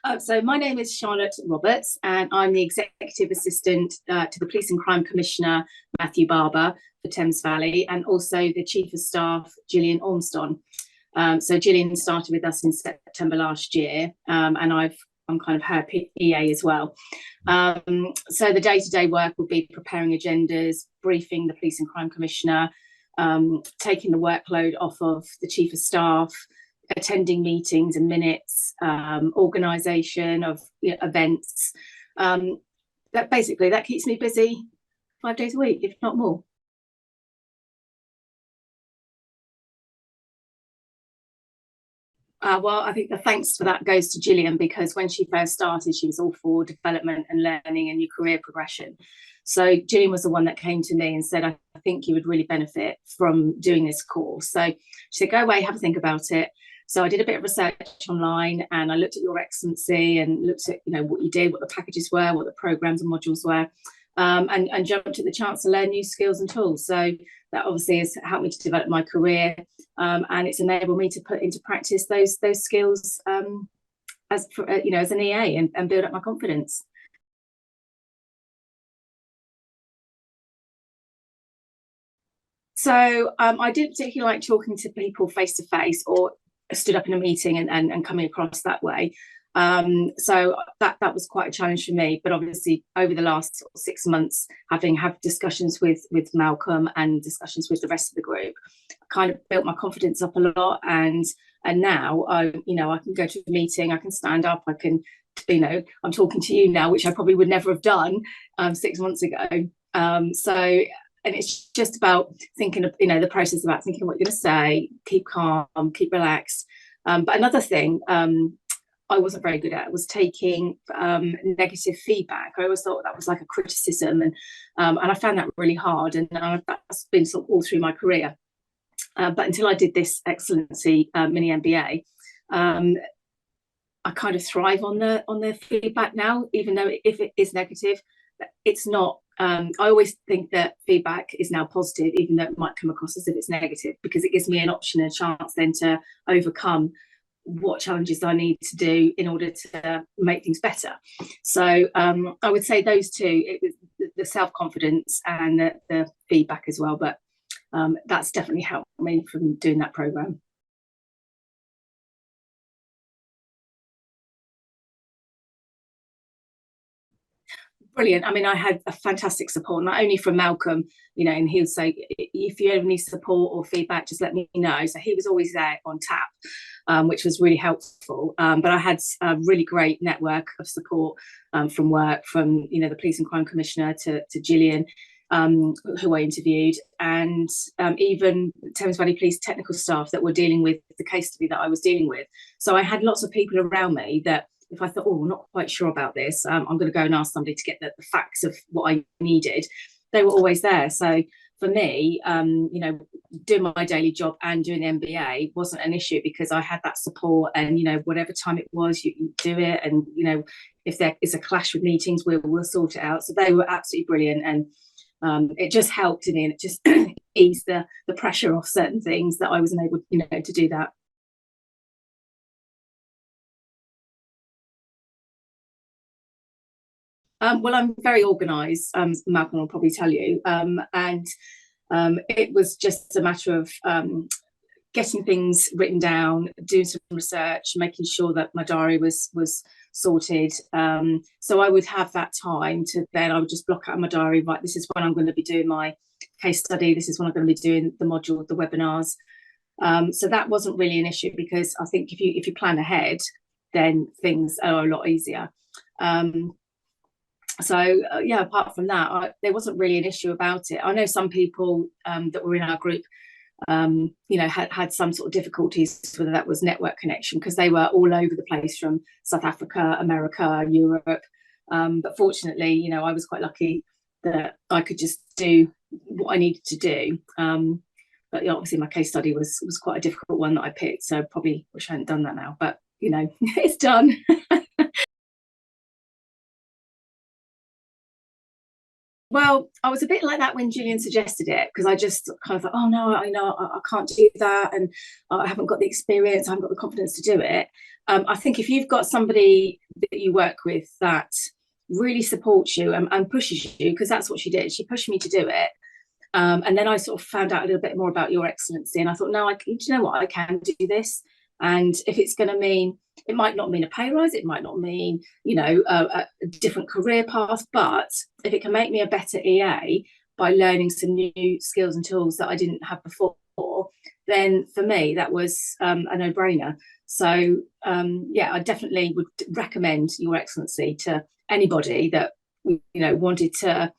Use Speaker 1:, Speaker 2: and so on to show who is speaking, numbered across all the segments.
Speaker 1: So my name is Charlotte Roberts, and I'm the Executive Assistant to the Police and Crime Commissioner, Matthew Barber, for Thames Valley, and also the Chief of Staff, Gillian Ormston. So Gillian started with us in September last year, and I'm kind of her EA as well. So the day-to-day work will be preparing agendas, briefing the Police and Crime Commissioner, taking the workload off of the Chief of Staff, attending meetings and minutes, organisation of events. That keeps me busy 5 days a week, if not more. Well, I think the thanks for that goes to Gillian, because when she first started, she was all for development and learning and your career progression. So Gillian was the one that came to me and said, I think you would really benefit from doing this course. So she said, go away, have a think about it. So I did a bit of research online, and I looked at Your Excellency and looked at what you did, what the packages were, what the programs and modules were, and jumped at the chance to learn new skills and tools. So that obviously has helped me to develop my career, and it's enabled me to put into practice those skills as an EA and build up my confidence. So I didn't particularly like talking to people face to face or stood up in a meeting and coming across that way. So that was quite a challenge for me. But obviously, over the last 6 months, having had discussions with Malcolm and discussions with the rest of the group, I kind of built my confidence up a lot. And now I can go to a meeting, I can stand up, I can, I'm talking to you now, which I probably would never have done 6 months ago. And it's just about thinking of, the process about thinking what you're going to say, keep calm, keep relaxed. But another thing I wasn't very good at was taking negative feedback. I always thought that was like a criticism, and I found that really hard. And that's been sort of all through my career. But until I did this Excellency Mini MBA, I kind of thrive on the feedback now, even though if it is negative, it's not. I always think that feedback is now positive, even though it might come across as if it's negative, because it gives me an option and a chance then to overcome what challenges I need to do in order to make things better. So I would say those two, the self-confidence and the feedback as well. But that's definitely helped me from doing that programme. Brilliant. I mean, I had a fantastic support, not only from Malcolm, and he would say, if you ever need support or feedback, just let me know. So he was always there on tap, which was really helpful. But I had a really great network of support from work, from, the Police and Crime Commissioner to Gillian, who I interviewed, and even Thames Valley Police technical staff that were dealing with the case study that I was dealing with. So I had lots of people around me that, if I thought, I'm not quite sure about this, I'm going to go and ask somebody to get the facts of what I needed, they were always there. So for me, doing my daily job and doing the MBA wasn't an issue, because I had that support, and, whatever time it was, you do it. And, if there is a clash with meetings, we'll sort it out. So they were absolutely brilliant. And it just helped me, and it just eased the pressure off certain things that I wasn't able, to do that. Well, I'm very organised, Malcolm will probably tell you, and it was just a matter of getting things written down, doing some research, making sure that my diary was sorted. So I would have that time to then I would just block out my diary, right, this is when I'm going to be doing my case study, this is when I'm going to be doing the module, the webinars. So that wasn't really an issue, because I think if you plan ahead, then things are a lot easier. Apart from that, there wasn't really an issue about it. I know some people that were in our group, had some sort of difficulties, whether that was network connection, because they were all over the place, from South Africa, America, Europe. But fortunately, I was quite lucky that I could just do what I needed to do. But obviously my case study was quite a difficult one that I picked, so probably wish I hadn't done that now, but it's done. Well, I was a bit like that when Gillian suggested it, because I just kind of thought, oh no, I can't do that, and I haven't got the experience, I haven't got the confidence to do it. I think if you've got somebody that you work with that really supports you and pushes you, because that's what she did. She pushed me to do it. And then I sort of found out a little bit more about Your Excellency, and I thought, no, do you know what? I can do this. And if it's going to mean, it might not mean a pay rise, it might not mean, you know, a different career path, but if it can make me a better EA by learning some new skills and tools that I didn't have before, then for me that was a no-brainer. So yeah, I definitely would recommend Your Excellency to anybody that, you know, wanted to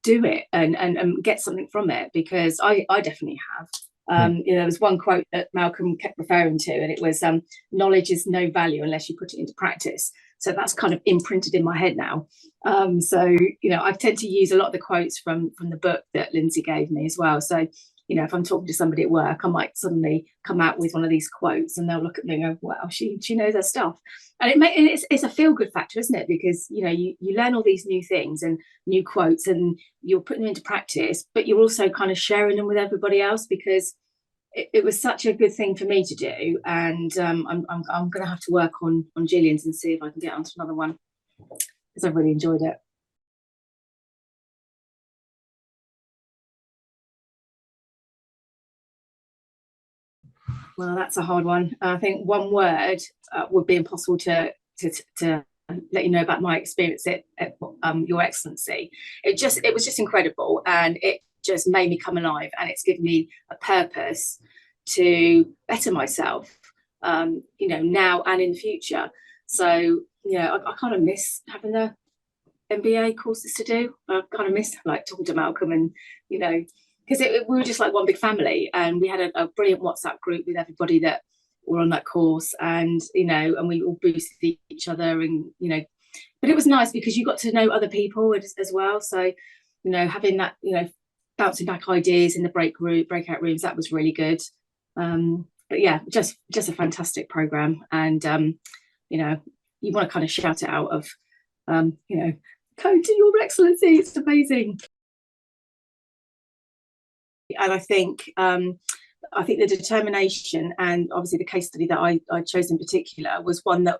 Speaker 1: do it and get something from it, because I definitely have. You know, there was one quote that Malcolm kept referring to, and it was knowledge is no value unless you put it into practice. So that's kind of imprinted in my head now. So, you know, I tend to use a lot of the quotes from the book that Lindsay gave me as well. So, you know, if I'm talking to somebody at work, I might suddenly come out with one of these quotes and they'll look at me and go, wow, she knows her stuff. And it's a feel-good factor, isn't it? Because, you know, you learn all these new things and new quotes and you're putting them into practice, but you're also kind of sharing them with everybody else, because it was such a good thing for me to do. And I'm going to have to work on Gillian's and see if I can get onto another one, because I've really enjoyed it. Well, that's a hard one. I think one word would be impossible to let you know about my experience at Your Excellency. It was just incredible, and it just made me come alive, and it's given me a purpose to better myself, you know, now and in the future. So, you know, I kind of miss having the MBA courses to do. I kind of miss like talking to Malcolm, and, you know, because we were just like one big family, and we had a brilliant WhatsApp group with everybody that were on that course, and, you know, and we all boosted each other, and, you know, but it was nice because you got to know other people as well. So, you know, having that, you know, bouncing back ideas in the breakout rooms, that was really good. But yeah, just a fantastic program, and you know, you want to kind of shout it out of, you know, go to Your Excellency, it's amazing. And I think the determination, and obviously the case study that I chose in particular was one that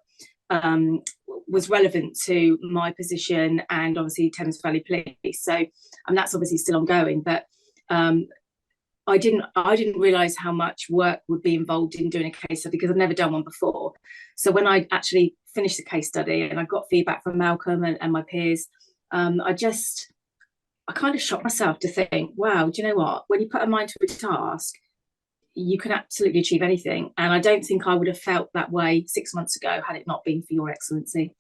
Speaker 1: was relevant to my position and obviously Thames Valley Police. So, and that's obviously still ongoing, but I didn't realise how much work would be involved in doing a case study, because I've never done one before. So when I actually finished the case study and I got feedback from Malcolm and my peers, I kind of shocked myself to think, wow, do you know what? When you put a mind to a task, you can absolutely achieve anything. And I don't think I would have felt that way 6 months ago had it not been for Your Excellency.